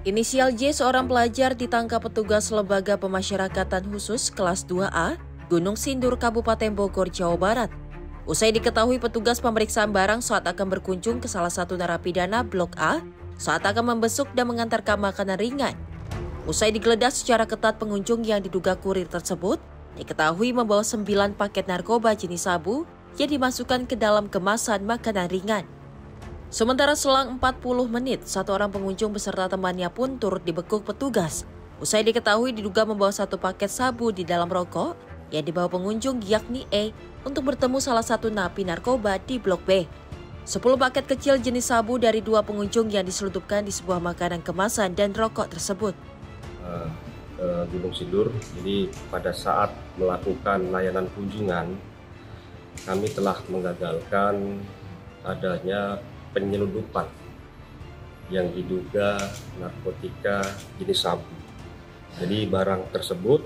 Inisial J, seorang pelajar, ditangkap petugas Lembaga Pemasyarakatan Khusus kelas 2A, Gunung Sindur, Kabupaten Bogor, Jawa Barat. Usai diketahui petugas pemeriksaan barang saat akan berkunjung ke salah satu narapidana Blok A, saat akan membesuk dan mengantarkan makanan ringan. Usai digeledah secara ketat, pengunjung yang diduga kurir tersebut diketahui membawa 9 paket narkoba jenis sabu yang dimasukkan ke dalam kemasan makanan ringan. Sementara selang 40 menit, satu orang pengunjung beserta temannya pun turut dibekuk petugas. Usai diketahui diduga membawa 1 paket sabu di dalam rokok yang dibawa pengunjung yakni E untuk bertemu salah satu napi narkoba di Blok B. 10 paket kecil jenis sabu dari 2 pengunjung yang diselundupkan di sebuah makanan kemasan dan rokok tersebut. Gunung Sindur, jadi pada saat melakukan layanan kunjungan, kami telah menggagalkan adanya penyelundupan yang diduga narkotika jenis sabu. Jadi barang tersebut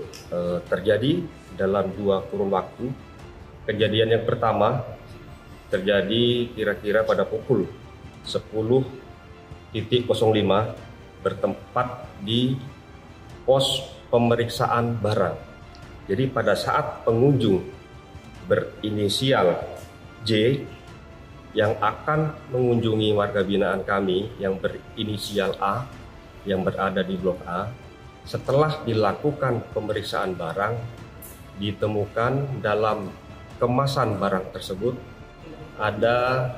terjadi dalam 2 kurun waktu. Kejadian yang pertama terjadi kira-kira pada pukul 10.05 bertempat di pos pemeriksaan barang. Jadi pada saat pengunjung berinisial J yang akan mengunjungi warga binaan kami yang berinisial A yang berada di Blok A, setelah dilakukan pemeriksaan barang, ditemukan dalam kemasan barang tersebut ada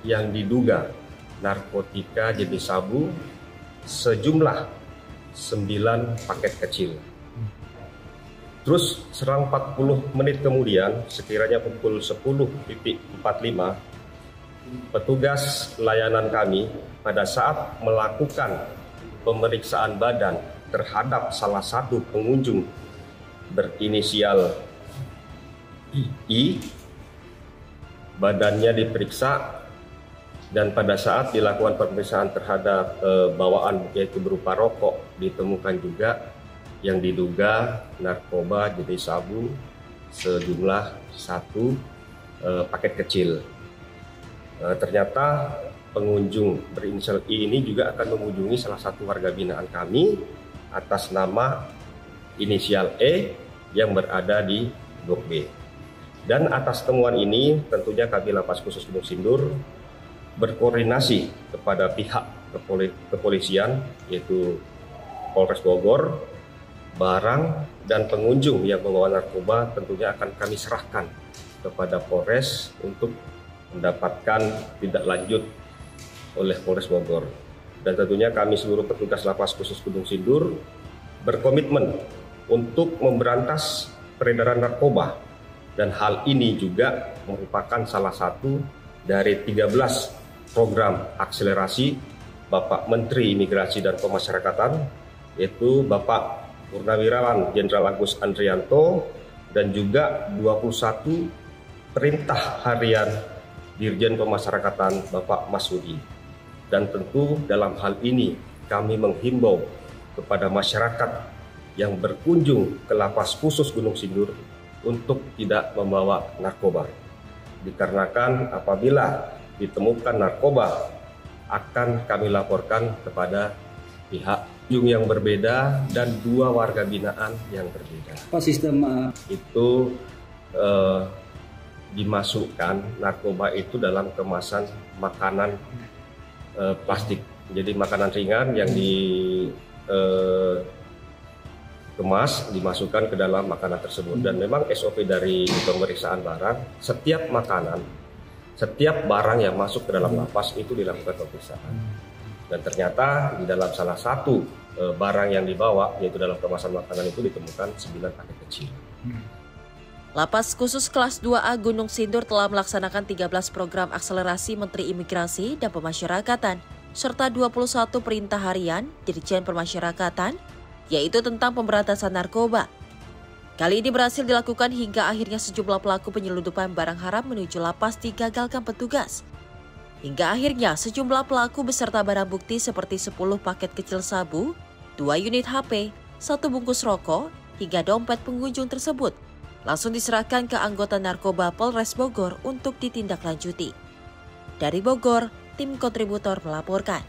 yang diduga narkotika jenis sabu sejumlah 9 paket kecil. Terus serang 40 menit kemudian, sekiranya pukul 10.45, petugas layanan kami pada saat melakukan pemeriksaan badan terhadap salah satu pengunjung berinisial I, badannya diperiksa dan pada saat dilakukan pemeriksaan terhadap bawaan yaitu berupa rokok, ditemukan juga yang diduga narkoba jenis sabu sejumlah 1 paket kecil. Ternyata pengunjung berinisial I ini juga akan mengunjungi salah satu warga binaan kami atas nama inisial E yang berada di Blok B. Dan atas temuan ini tentunya kami Lapas Khusus Gunung Sindur berkoordinasi kepada pihak kepolisian yaitu Polres Bogor, barang dan pengunjung yang membawa narkoba tentunya akan kami serahkan kepada Polres untuk mendapatkan tindak lanjut oleh Polres Bogor. Dan tentunya kami seluruh petugas Lapas Khusus Gunung Sindur berkomitmen untuk memberantas peredaran narkoba, dan hal ini juga merupakan salah satu dari 13 program akselerasi Bapak Menteri Imigrasi dan Pemasyarakatan, yaitu Bapak Purnawirawan Jenderal Agus Andrianto, dan juga 21 perintah harian Dirjen Pemasyarakatan Bapak Masudi. Dan tentu dalam hal ini kami menghimbau kepada masyarakat yang berkunjung ke Lapas Khusus Gunung Sindur untuk tidak membawa narkoba. Dikarenakan apabila ditemukan narkoba akan kami laporkan kepada pihak yang berbeda dan 2 warga binaan yang berbeda. Apa sistem itu dimasukkan narkoba itu dalam kemasan makanan plastik. Jadi makanan ringan yang dikemas dimasukkan ke dalam makanan tersebut. Dan memang SOP dari pemeriksaan barang, setiap makanan, setiap barang yang masuk ke dalam lapas itu dilakukan pemeriksaan. Dan ternyata di dalam salah satu barang yang dibawa, yaitu dalam kemasan makanan itu ditemukan 9 paket kecil. Lapas Khusus kelas 2A Gunung Sindur telah melaksanakan 13 program akselerasi Menteri Imigrasi dan Pemasyarakatan, serta 21 perintah harian Dirjen Pemasyarakatan, yaitu tentang pemberantasan narkoba. Kali ini berhasil dilakukan hingga akhirnya sejumlah pelaku penyelundupan barang haram menuju lapas digagalkan petugas. Hingga akhirnya sejumlah pelaku beserta barang bukti seperti 10 paket kecil sabu, 2 unit HP, 1 bungkus rokok, hingga dompet pengunjung tersebut langsung diserahkan ke anggota narkoba Polres Bogor untuk ditindaklanjuti. Dari Bogor, tim kontributor melaporkan.